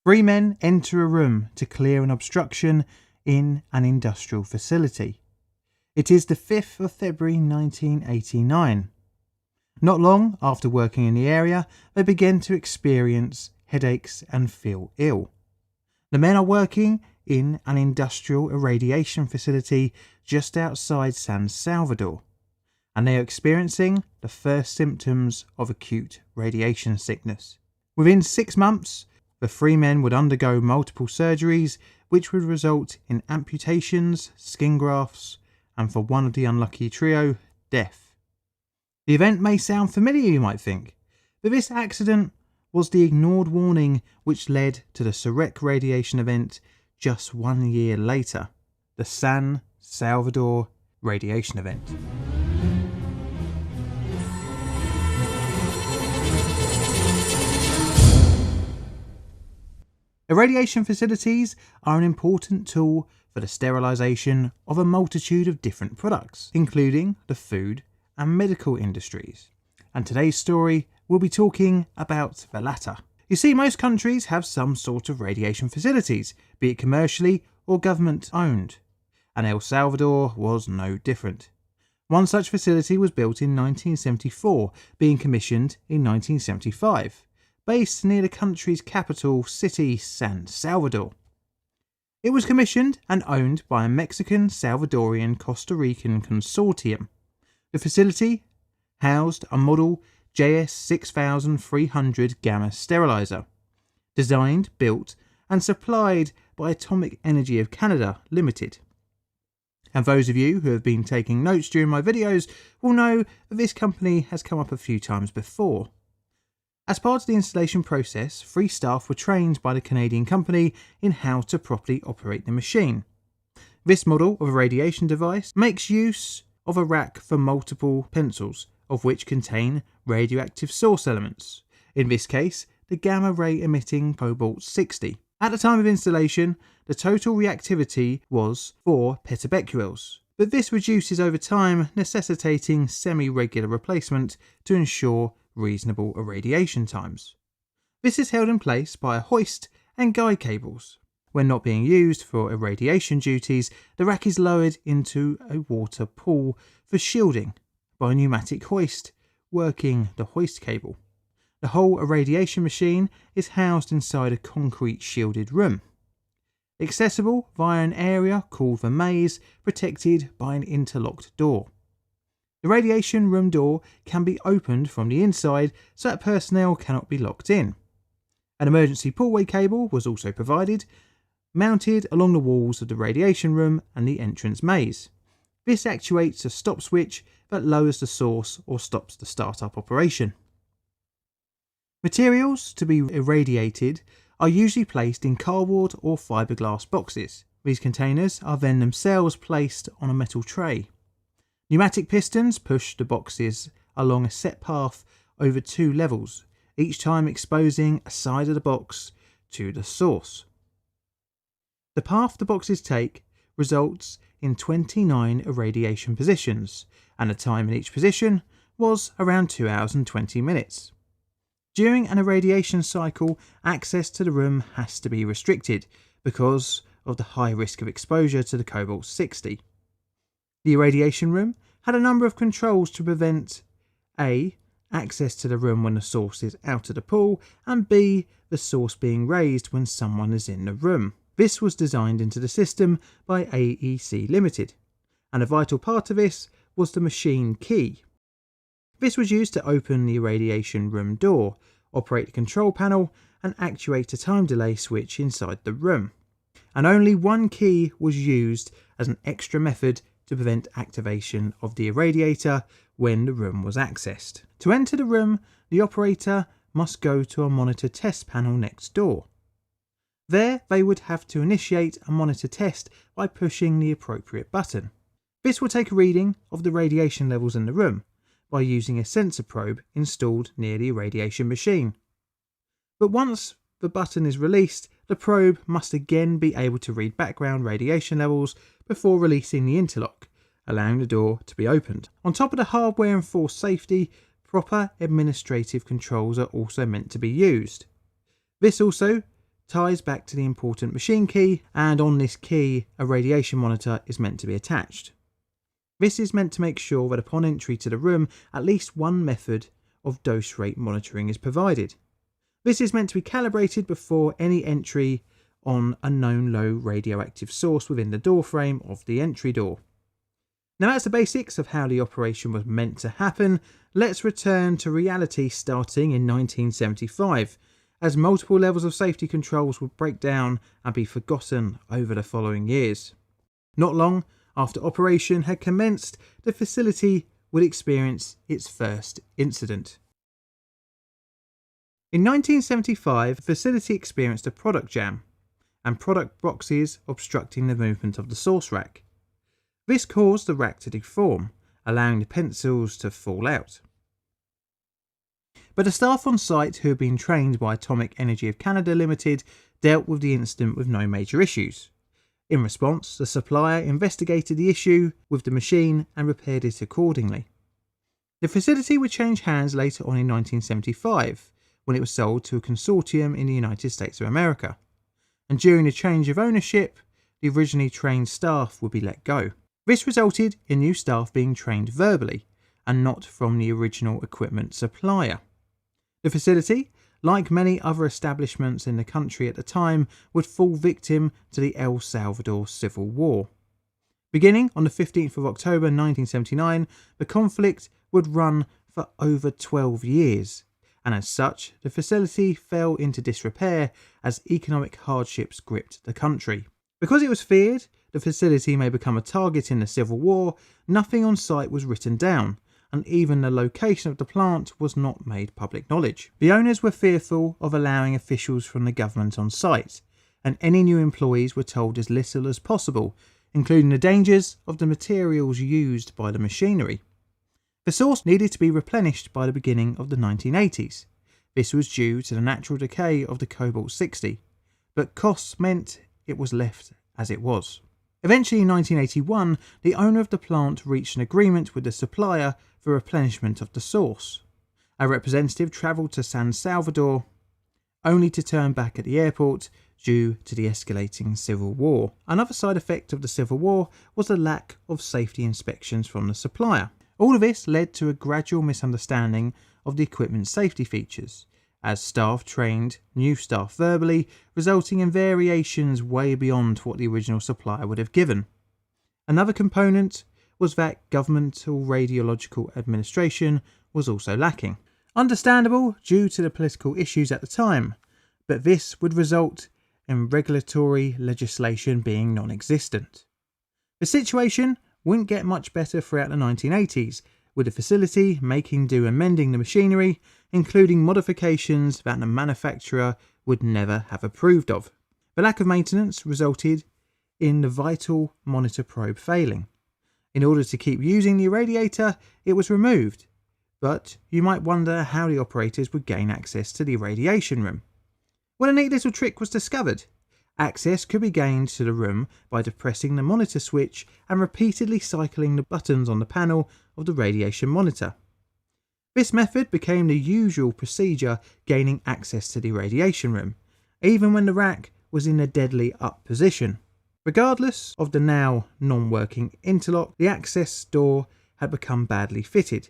Three men enter a room to clear an obstruction in an industrial facility. It is the 5th of February 1989. Not long after working in the area, they begin to experience headaches and feel ill. The men are working in an industrial irradiation facility just outside San Salvador, and they are experiencing the first symptoms of acute radiation sickness. Within 6 months, the three men would undergo multiple surgeries, which would result in amputations, skin grafts, and for one of the unlucky trio, death. The event may sound familiar, you might think, but this accident was the ignored warning which led to the Sarek radiation event just 1 year later, the San Salvador Radiation event. Irradiation facilities are an important tool for the sterilisation of a multitude of different products, including the food and medical industries. And today's story will be talking about the latter. You see, most countries have some sort of radiation facilities, be it commercially or government owned, and El Salvador was no different. One such facility was built in 1974, being commissioned in 1975, based near the country's capital city, San Salvador. It was commissioned and owned by a Mexican, Salvadorian, Costa Rican consortium. The facility housed a model JS6300 gamma sterilizer, designed, built and supplied by Atomic Energy of Canada Limited. And those of you who have been taking notes during my videos will know that this company has come up a few times before. As part of the installation process, 3 staff were trained by the Canadian company in how to properly operate the machine. This model of a radiation device makes use of a rack for multiple pencils, of which contain radioactive source elements, in this case the gamma ray emitting cobalt-60. At the time of installation, the total reactivity was 4 petabecquerels, but this reduces over time, necessitating semi-regular replacement to ensure reasonable irradiation times. This is held in place by a hoist and guide cables. When not being used for irradiation duties, the rack is lowered into a water pool for shielding by a pneumatic hoist working the hoist cable. The whole irradiation machine is housed inside a concrete shielded room, accessible via an area called the maze, protected by an interlocked door. The radiation room door can be opened from the inside so that personnel cannot be locked in. An emergency pullway cable was also provided, mounted along the walls of the radiation room and the entrance maze. This actuates a stop switch that lowers the source or stops the startup operation. Materials to be irradiated are usually placed in cardboard or fiberglass boxes. These containers are then themselves placed on a metal tray. Pneumatic pistons push the boxes along a set path over 2 levels, each time exposing a side of the box to the source. The path the boxes take results in 29 irradiation positions, and the time in each position was around 2 hours and 20 minutes. During an irradiation cycle, access to the room has to be restricted because of the high risk of exposure to the cobalt-60. The irradiation room had a number of controls to prevent A. access to the room when the source is out of the pool, and B. the source being raised when someone is in the room. This was designed into the system by AEC Limited, and a vital part of this was the machine key. This was used to open the irradiation room door, operate the control panel, and actuate a time delay switch inside the room. And only one key was used as an extra method to prevent activation of the irradiator when the room was accessed. To enter the room, the operator must go to a monitor test panel next door. There, they would have to initiate a monitor test by pushing the appropriate button. This will take a reading of the radiation levels in the room by using a sensor probe installed near the irradiation machine. But once the button is released, the probe must again be able to read background radiation levels before releasing the interlock, allowing the door to be opened. On top of the hardware and forced safety, proper administrative controls are also meant to be used. This also ties back to the important machine key, and on this key a radiation monitor is meant to be attached. This is meant to make sure that upon entry to the room at least one method of dose rate monitoring is provided. This is meant to be calibrated before any entry on a known low radioactive source within the door frame of the entry door. Now that's the basics of how the operation was meant to happen. Let's return to reality starting in 1975, as multiple levels of safety controls would break down and be forgotten over the following years. Not long after operation had commenced, the facility would experience its first incident. In 1975, the facility experienced a product jam and product boxes obstructing the movement of the source rack. This caused the rack to deform, allowing the pencils to fall out. But the staff on site, who had been trained by Atomic Energy of Canada Limited, dealt with the incident with no major issues. In response, the supplier investigated the issue with the machine and repaired it accordingly. The facility would change hands later on in 1975, when it was sold to a consortium in the United States of America. And during the change of ownership, the originally trained staff would be let go. This resulted in new staff being trained verbally and not from the original equipment supplier. The facility, like many other establishments in the country at the time, would fall victim to the El Salvador Civil War. Beginning on the 15th of October 1979, the conflict would run for over 12 years, and as such, the facility fell into disrepair as economic hardships gripped the country. Because it was feared the facility may become a target in the Civil War, nothing on site was written down, and even the location of the plant was not made public knowledge. The owners were fearful of allowing officials from the government on site, and any new employees were told as little as possible, including the dangers of the materials used by the machinery. The source needed to be replenished by the beginning of the 1980s. This was due to the natural decay of the cobalt-60, but costs meant it was left as it was. Eventually in 1981, the owner of the plant reached an agreement with the supplier for replenishment of the source. A representative travelled to San Salvador, only to turn back at the airport due to the escalating civil war. Another side effect of the civil war was the lack of safety inspections from the supplier. All of this led to a gradual misunderstanding of the equipment's safety features, as staff trained new staff verbally, resulting in variations way beyond what the original supplier would have given. Another component was that governmental radiological administration was also lacking. Understandable due to the political issues at the time, but this would result in regulatory legislation being non-existent. The situation wouldn't get much better throughout the 1980s, with the facility making do amending the machinery, including modifications that the manufacturer would never have approved of. The lack of maintenance resulted in the vital monitor probe failing. In order to keep using the irradiator, it was removed, but you might wonder how the operators would gain access to the irradiation room. Well, a neat little trick was discovered. Access could be gained to the room by depressing the monitor switch and repeatedly cycling the buttons on the panel of the radiation monitor. This method became the usual procedure gaining access to the radiation room, even when the rack was in a deadly up position. Regardless of the now non-working interlock, the access door had become badly fitted,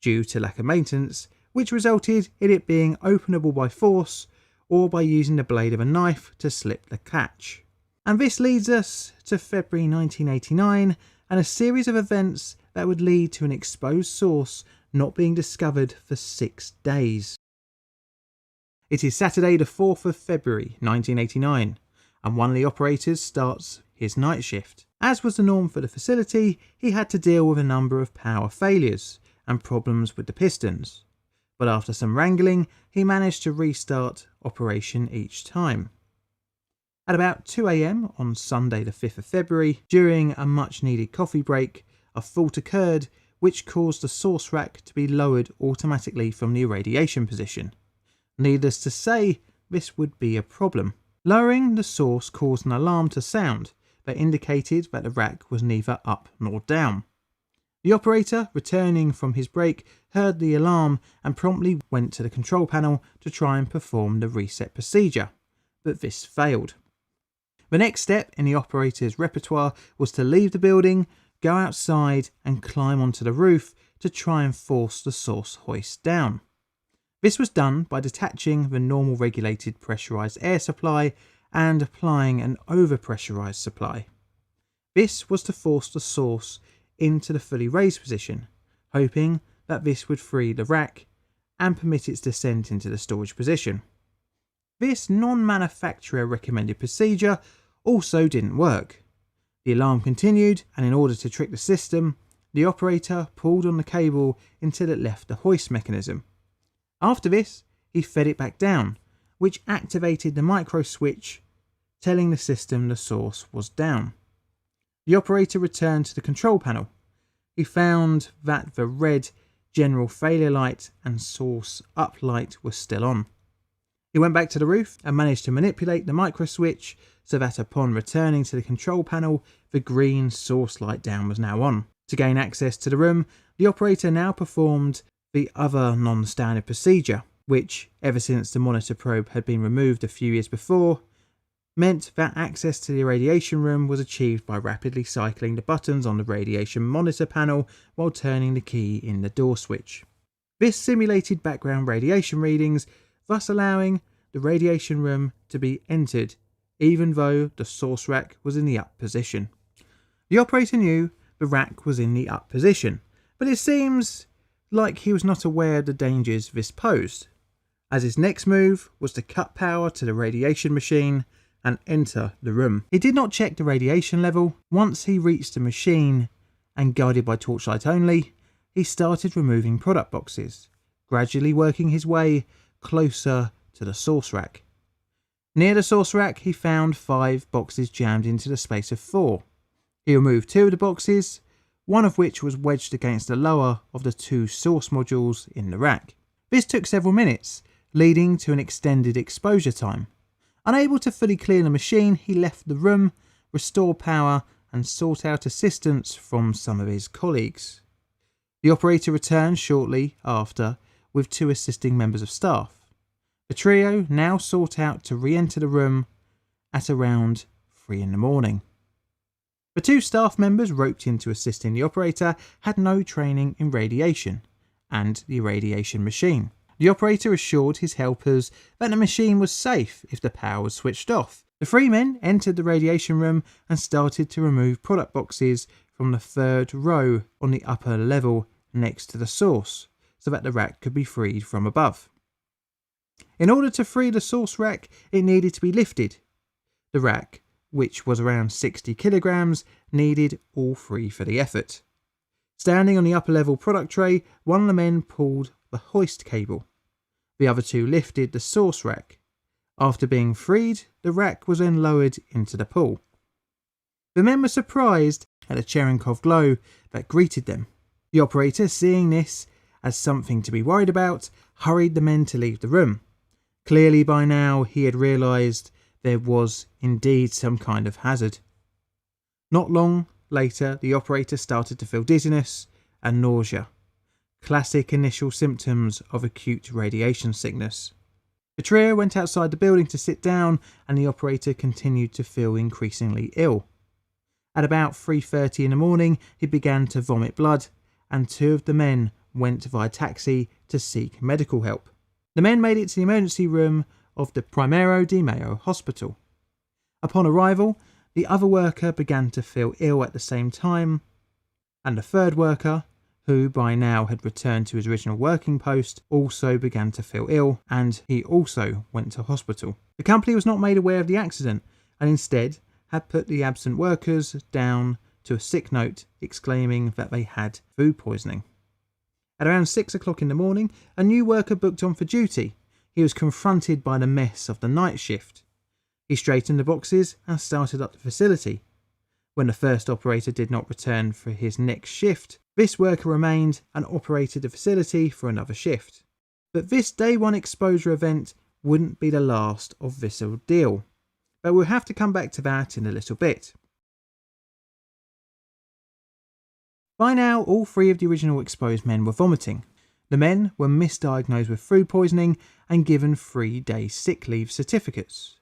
due to lack of maintenance, which resulted in it being openable by force or by using the blade of a knife to slip the catch. And this leads us to February 1989 and a series of events that would lead to an exposed source not being discovered for 6 days. It is Saturday the 4th of February 1989 and one of the operators starts his night shift. As was the norm for the facility, he had to deal with a number of power failures and problems with the pistons, but after some wrangling he managed to restart operation each time. At about 2 AM on Sunday the 5th of February, during a much needed coffee break, a fault occurred which caused the source rack to be lowered automatically from the irradiation position. Needless to say, this would be a problem. Lowering the source caused an alarm to sound that indicated that the rack was neither up nor down. The operator, returning from his break, heard the alarm and promptly went to the control panel to try and perform the reset procedure, but this failed. The next step in the operator's repertoire was to leave the building, go outside and climb onto the roof to try and force the source hoist down. This was done by detaching the normal regulated pressurised air supply and applying an overpressurised supply. This was to force the source into the fully raised position, hoping that this would free the rack and permit its descent into the storage position. This non-manufacturer recommended procedure also didn't work. The alarm continued, and in order to trick the system, the operator pulled on the cable until it left the hoist mechanism. After this, he fed it back down, which activated the micro switch, telling the system the source was down. The operator returned to the control panel. He found that the red general failure light and source up light were still on. He went back to the roof and managed to manipulate the micro switch so that upon returning to the control panel, the green source light down was now on. To gain access to the room, the operator now performed the other non-standard procedure, which, ever since the monitor probe had been removed a few years before, meant that access to the irradiation room was achieved by rapidly cycling the buttons on the radiation monitor panel while turning the key in the door switch. This simulated background radiation readings, thus allowing the radiation room to be entered even though the source rack was in the up position. The operator knew the rack was in the up position, but it seems like he was not aware of the dangers this posed, as his next move was to cut power to the radiation machine and enter the room. He did not check the radiation level. Once he reached the machine and guided by torchlight only, he started removing product boxes, gradually working his way closer to the source rack. Near the source rack, he found 5 boxes jammed into the space of 4. He removed 2 of the boxes, one of which was wedged against the lower of the 2 source modules in the rack. This took several minutes, leading to an extended exposure time. Unable to fully clear the machine, he left the room, restored power and sought out assistance from some of his colleagues. The operator returned shortly after with 2 assisting members of staff. The trio now sought out to re-enter the room at around 3 in the morning. The 2 staff members roped in to assisting the operator had no training in radiation and the irradiation machine. The operator assured his helpers that the machine was safe if the power was switched off. The 3 men entered the radiation room and started to remove product boxes from the 3rd row on the upper level next to the source, so that the rack could be freed from above. In order to free the source rack, it needed to be lifted. The rack, which was around 60 kilograms, needed all 3 for the effort. Standing on the upper level product tray, one of the men pulled the hoist cable. The other 2 lifted the source rack. After being freed, the rack was then lowered into the pool. The men were surprised at the Cherenkov glow that greeted them. The operator, seeing this as something to be worried about, hurried the men to leave the room. Clearly by now he had realised there was indeed some kind of hazard. Not long later, the operator started to feel dizziness and nausea, classic initial symptoms of acute radiation sickness. The trio went outside the building to sit down, and the operator continued to feel increasingly ill. At about 3:30 in the morning, he began to vomit blood, and 2 of the men went via taxi to seek medical help. The men made it to the emergency room of the Primero de Mayo hospital. Upon arrival, the other worker began to feel ill at the same time, and the 3rd worker, who by now had returned to his original working post, also began to feel ill, and he also went to hospital. The company was not made aware of the accident, and instead had put the absent workers down to a sick note, exclaiming that they had food poisoning. At around 6 o'clock in the morning, a new worker booked on for duty. He was confronted by the mess of the night shift. He straightened the boxes and started up the facility. When the first operator did not return for his next shift, this worker remained and operated the facility for another shift. But this day 1 exposure event wouldn't be the last of this ordeal. But we'll have to come back to that in a little bit. By now, all 3 of the original exposed men were vomiting. The men were misdiagnosed with food poisoning and given 3-day sick leave certificates.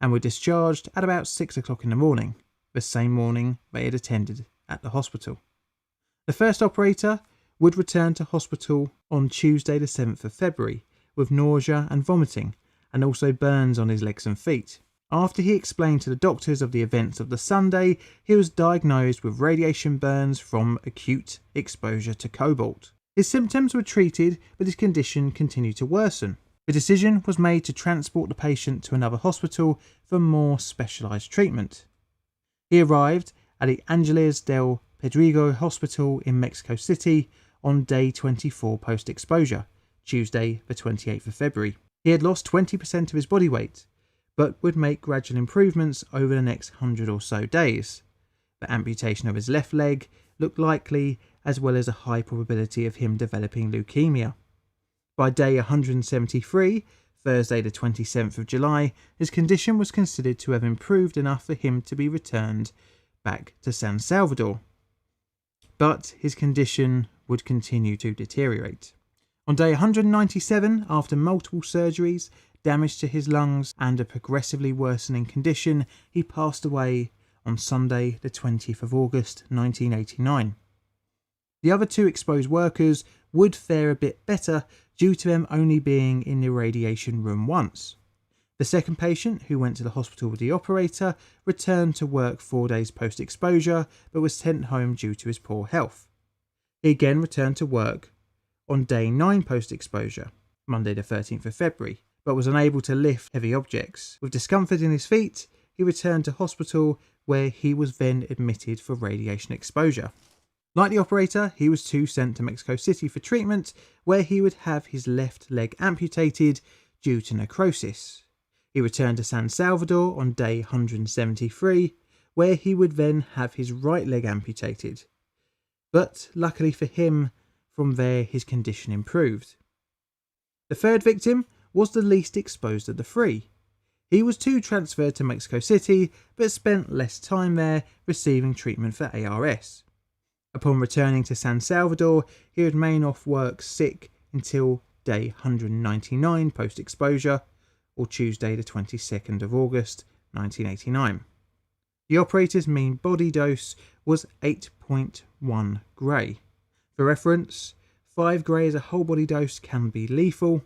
and were discharged at about 6 o'clock in the morning, the same morning they had attended at the hospital. The first operator would return to hospital on Tuesday the 7th of February with nausea and vomiting, and also burns on his legs and feet. After he explained to the doctors of the events of the Sunday, he was diagnosed with radiation burns from acute exposure to cobalt. His symptoms were treated, but his condition continued to worsen. The decision was made to transport the patient to another hospital for more specialised treatment. He arrived at the Angeles del Pedrego Hospital in Mexico City on day 24 post-exposure, Tuesday the 28th of February. He had lost 20% of his body weight, but would make gradual improvements over the next 100 or so days. The amputation of his left leg looked likely, as well as a high probability of him developing leukemia. By day 173, Thursday the 27th of July, his condition was considered to have improved enough for him to be returned back to San Salvador. But his condition would continue to deteriorate. On day 197, after multiple surgeries, damage to his lungs, and a progressively worsening condition, he passed away on Sunday the 20th of August 1989. The other two exposed workers would fare a bit better due to them only being in the radiation room once. The second patient, who went to the hospital with the operator, returned to work 4 days post-exposure but was sent home due to his poor health. He again returned to work on day 9 post-exposure, Monday the 13th of February, but was unable to lift heavy objects. With discomfort in his feet, he returned to hospital where he was then admitted for radiation exposure. Like the operator, he was too sent to Mexico City for treatment, where he would have his left leg amputated due to necrosis. He returned to San Salvador on day 173, where he would then have his right leg amputated. But luckily for him, from there his condition improved. The third victim was the least exposed of the three. He was too transferred to Mexico City, but spent less time there receiving treatment for ARS. Upon returning to San Salvador, he would remain off work sick until day 199 post-exposure, or Tuesday the 22nd of August 1989. The operator's mean body dose was 8.1 Gray. For reference, 5 Gray as a whole body dose can be lethal,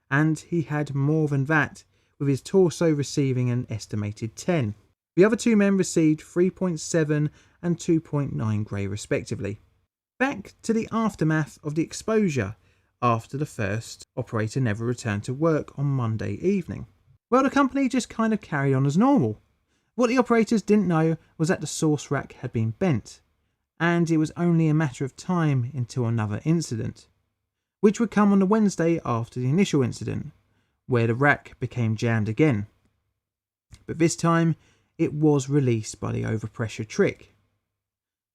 and he had more than that, with his torso receiving an estimated 10. The other two men received 3.7 and 2.9 Gray respectively. Back to the aftermath of the exposure after the first operator never returned to work on Monday evening. Well, the company just kind of carried on as normal. What the operators didn't know was that the source rack had been bent, and it was only a matter of time until another incident, which would come on the Wednesday after the initial incident, where the rack became jammed again. But this time, it was released by the overpressure trick.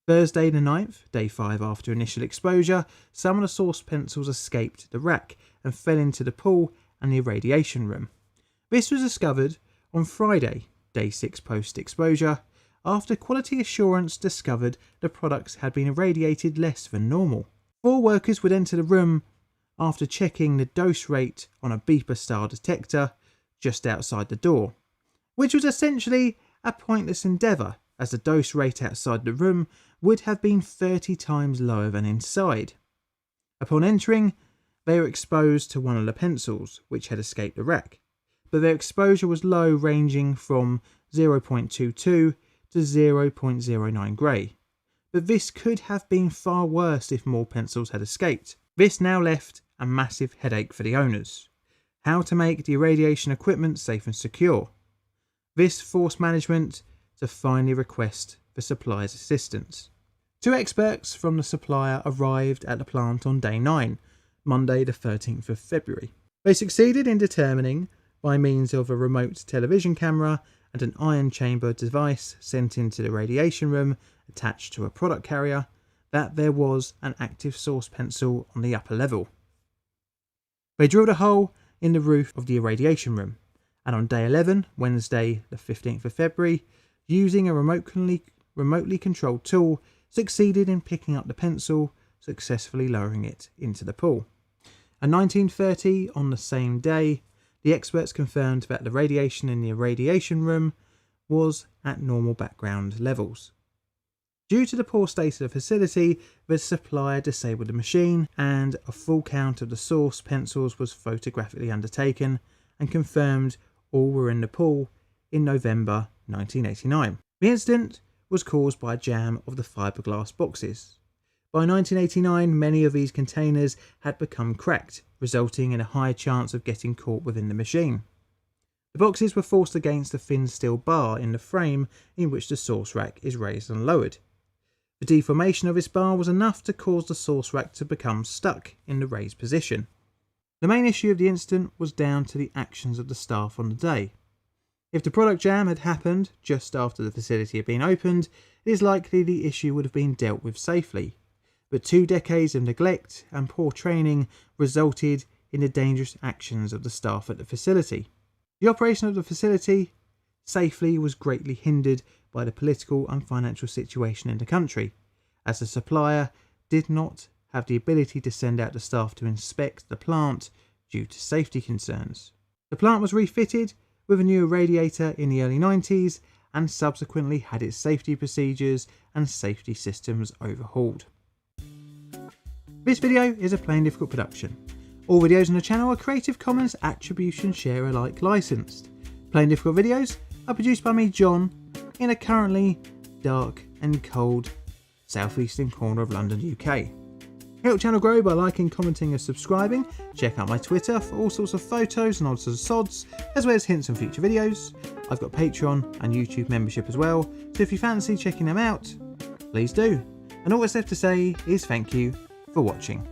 Thursday the 9th, day 5 after initial exposure, some of the source pencils escaped the rack and fell into the pool and the irradiation room. This was discovered on Friday, day 6 post-exposure, after quality assurance discovered the products had been irradiated less than normal. 4 workers would enter the room after checking the dose rate on a beeper-style detector just outside the door, which was essentially a pointless endeavour, as the dose rate outside the room would have been 30 times lower than inside. Upon entering, they were exposed to one of the pencils, which had escaped the rack, but their exposure was low, ranging from 0.22 to 0.09 Gray. But this could have been far worse if more pencils had escaped. This now left a massive headache for the owners. How to make the irradiation equipment safe and secure. This forced management to finally request the supplier's assistance. 2 experts from the supplier arrived at the plant on day 9, Monday the 13th of February. They succeeded in determining, by means of a remote television camera and an ion chamber device sent into the radiation room attached to a product carrier, that there was an active source pencil on the upper level. They drilled a hole in the roof of the irradiation room, and on day 11, Wednesday the 15th of February, using a remotely controlled tool, succeeded in picking up the pencil, successfully lowering it into the pool. At 19:30 on the same day, The experts confirmed that the radiation in the irradiation room was at normal background levels. Due to the poor state of the facility, the supplier disabled the machine, and a full count of the source pencils was photographically undertaken and confirmed all were in the pool in November 1989. The incident was caused by a jam of the fiberglass boxes. By 1989, many of these containers had become cracked, resulting in a high chance of getting caught within the machine. The boxes were forced against a thin steel bar in the frame in which the source rack is raised and lowered. The deformation of this bar was enough to cause the source rack to become stuck in the raised position. The main issue of the incident was down to the actions of the staff on the day. If the product jam had happened just after the facility had been opened, it is likely the issue would have been dealt with safely. But 2 decades of neglect and poor training resulted in the dangerous actions of the staff at the facility. The operation of the facility safely was greatly hindered by the political and financial situation in the country, as the supplier did not have the ability to send out the staff to inspect the plant due to safety concerns. The plant was refitted with a new radiator in the early 90s and subsequently had its safety procedures and safety systems overhauled. This video is a Plain Difficult production. All videos on the channel are Creative Commons Attribution Share Alike licensed. Plain Difficult videos are produced by me, John, in a currently dark and cold southeastern corner of London, UK. Help the channel grow by liking, commenting and subscribing. Check out my Twitter for all sorts of photos and odds and sods, as well as hints on future videos. I've got Patreon and YouTube membership as well, so if you fancy checking them out, please do. And all that's left to say is thank you for watching.